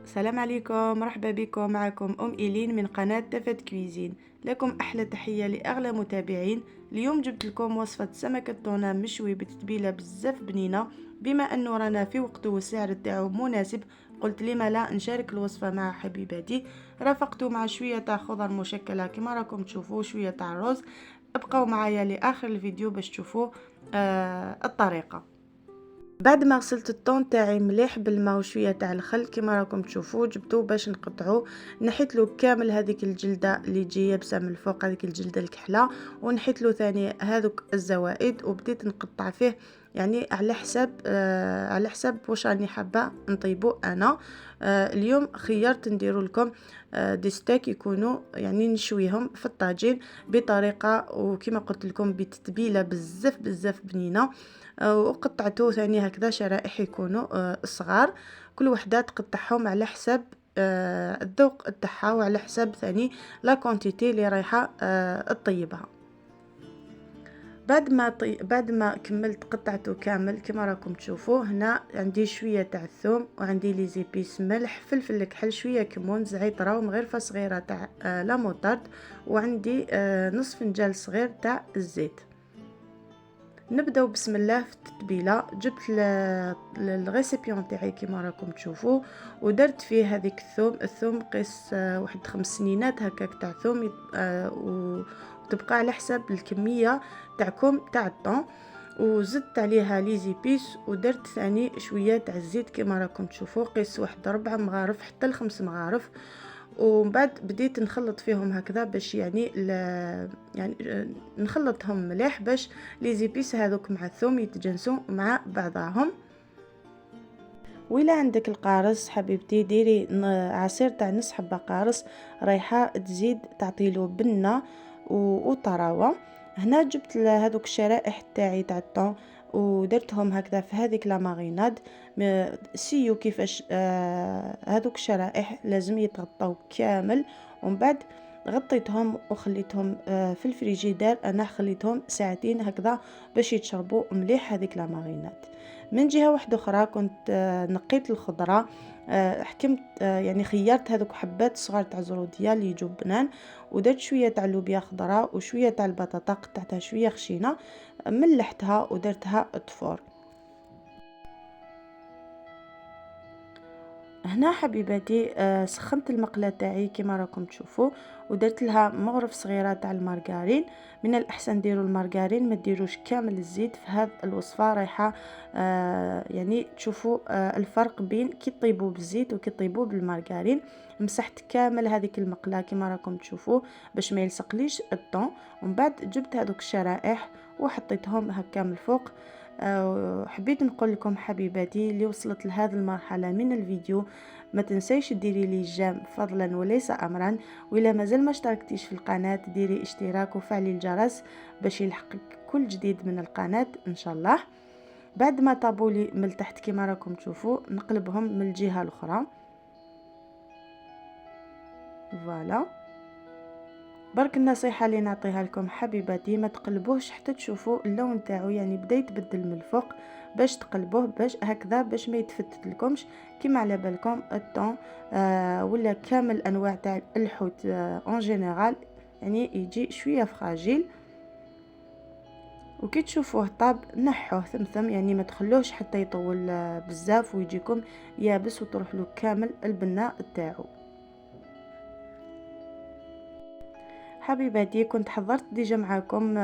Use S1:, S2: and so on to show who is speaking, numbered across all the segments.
S1: السلام عليكم، مرحبا بكم. معكم إيلين من قناة تفت كويزين. لكم أحلى تحية لأغلى متابعين. اليوم جبت لكم وصفة سمكة تونة مشوي بتتبيلة بزاف بنينة. بما أنه رانا في وقته والسعر تاعو مناسب، قلت لما لا نشارك الوصفة مع حبيباتي. رافقته مع شوية تاع خضر مشكلة كما راكم تشوفوا، شوية تاع الرز. ابقوا معايا لآخر الفيديو باش تشوفوا الطريقة. بعد ما غسلت الطون تاعي مليح بالماء وشويه تاع الخل كما راكم تشوفوا، جبتوه باش نقطعوه. نحيت له كامل هذيك الجلده اللي تجي يابسه من الفوق، هذيك الجلده الكحله، ونحيت له ثاني هذوك الزوائد، وبديت نقطع فيه يعني على حسب واش راني حابه نطيبو انا. اليوم خيرت نديرو لكم دي ستيك يكونوا يعني نشويهم في الطاجين بطريقه وكما قلت لكم بتتبيله بزاف بزاف بنينه. وقطعته ثاني هكذا شرائح يكونوا صغار، كل وحده تقطعهم على حسب الذوق تاعها وعلى حسب ثاني لا كونتيتي اللي رايحه تطيبها. بعد ما كملت قطعته كامل كما راكم تشوفوا. هنا عندي شويه تاع الثوم، وعندي لي زيبيس، ملح، فلفل كحل، شويه كمون، زعتره، ومغرفه صغيره تاع لا موطارد، وعندي نصف فنجان صغير تاع الزيت. نبداو بسم الله في التتبيله. جبت الغيسيبيون تاعي كما راكم تشوفوا، ودرت فيه هذيك الثوم قيس واحد 5 سنينات هكاك تاع ثوم، وتبقى على حسب الكميه تاعكم تاع الطون. وزدت عليها لي زيبيس، ودرت ثاني شويه تاع الزيت كما راكم تشوفوا، قيس واحد 4 مغارف حتى ل5 مغارف. ومن بعد بديت نخلط فيهم هكذا باش يعني نخلطهم مليح باش لي زيبيس هذوك مع الثوم يتجانسوا مع بعضهم. وإلا عندك القارص حبيبتي ديري عصير تاع نص حبه قارص، رايحه تزيد تعطيله بنه وطراوه. هنا جبت هذوك الشرائح تاعي تاع الطون ودرتهم هكذا في هذيك لا ماريناد. سيو كيفاش هذوك الشرائح لازم يتغطوا كامل، ومن بعد غطيتهم وخليتهم في الفريجيدير. انا خليتهم ساعتين هكذا باش يتشربوا مليح هذيك لا ماريناد. من جهه واحده اخرى كنت نقيت الخضره. حكمت يعني خيرت هذوك حبات صغار تاع زروديه اللي يجوا بنان، ودرت شويه تاع اللوبيا خضراء وشويه تاع البطاطا قطعتها شويه خشينه، ملحتها ودرتها طفور. هنا حبيباتي سخنت المقله تاعي كما راكم تشوفوا، ودرت لها مغرف صغيره تاع المارغرين. من الاحسن ديروا المارغرين، ما ديروش كامل الزيت في هذه الوصفه، رايحه يعني تشوفوا الفرق بين كي طيبوا بالزيت وكي طيبوا بالمارغرين. مسحت كامل هذيك المقله كما راكم تشوفوا باش ما يلصقليش الطون، ومن بعد جبت هذوك الشرائح وحطيتهم هكا من الفوق. حبيت نقول لكم حبيباتي اللي وصلت لهذه المرحله من الفيديو، ما تنسيش ديري لي جيم فضلا وليس امرا، وإلا مازال ما اشتركتيش في القناه ديري اشتراك وفعلي الجرس باش يلحقك كل جديد من القناه ان شاء الله. بعد ما طابولي من تحت كما راكم تشوفوا، نقلبهم من الجهه الاخرى. فوالا، برك النصيحه اللي نعطيها لكم حبيباتي، ما تقلبوهش حتى تشوفوا اللون تاعو يعني بدا يتبدل من الفوق، باش تقلبوه باش هكذا باش ما يتفتت لكمش. كما على بالكم الطون ولا كامل انواع تاع الحوت اون جينيرال يعني يجي شويه فراجيل، وكي تشوفوه طاب نحوه ثمثم، يعني ما تخلوش حتى يطول بزاف ويجيكم يابس وتروح له كامل البناء تاعو. حبيباتي كنت حضرت ديجا معاكم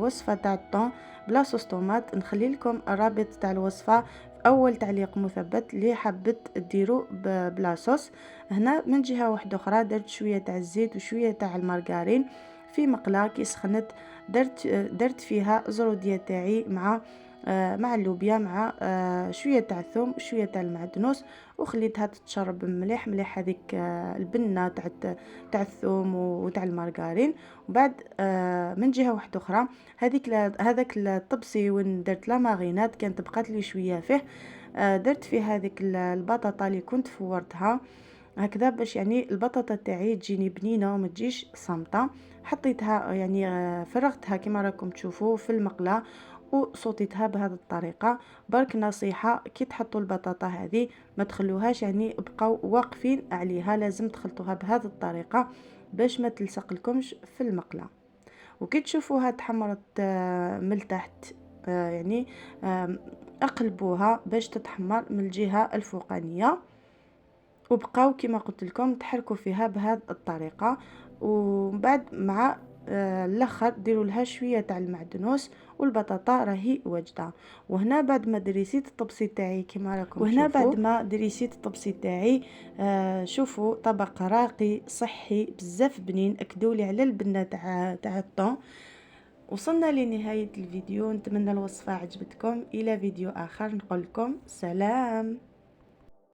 S1: وصفه تاع الطون بلا صوص طوماط، نخلي لكم الرابط تاع الوصفه في اول تعليق مثبت اللي حبت ديرو بلا صوص. هنا من جهه واحده اخرى درت شويه تاع الزيت وشويه تاع المارغرين في مقله كي سخنت، درت فيها الزروديه تاعي مع اللوبيا مع شويه تاع الثوم وشويه تاع المعدنوس، وخليتها تتشرب مليح مليح هذيك البنه تاع الثوم وتاع المارغرين. وبعد من جهه واحده اخرى هذاك الطبسي وين درت لا ماريناد كانت بقات لي شويه فيه، درت فيه هذيك البطاطا اللي كنت فورتها هكذا باش يعني البطاطا تاعي تجيني بنينه وما تجيش صامته. حطيتها يعني فرغتها كما راكم تشوفوا في المقله، وصوتيتها بهذه الطريقه. برك نصيحه، كي تحطوا البطاطا هذه ما تخلوهاش يعني بقاو واقفين عليها، لازم تخلطوها بهذه الطريقه باش ما تلصق لكمش في المقله. وكي تشوفوها تحمرت من التحت يعني اقلبوها باش تتحمر من الجهه الفوقانيه، وبقاو كما قلت لكم تحركوا فيها بهذه الطريقه. ومن بعد مع الاخر ديروا لها شويه تاع المعدنوس والبطاطا راهي واجده. وهنا بعد ما دريسيت الطبسي تاعي كما راكم وهنا تشوفوا، بعد ما دريسيت الطبسي تاعي شوفوا طبق راقي صحي بزاف بنين، اكدولي على البنه تاع الطون. وصلنا لنهايه الفيديو، نتمنى الوصفه عجبتكم. الى فيديو اخر نقول لكم سلام.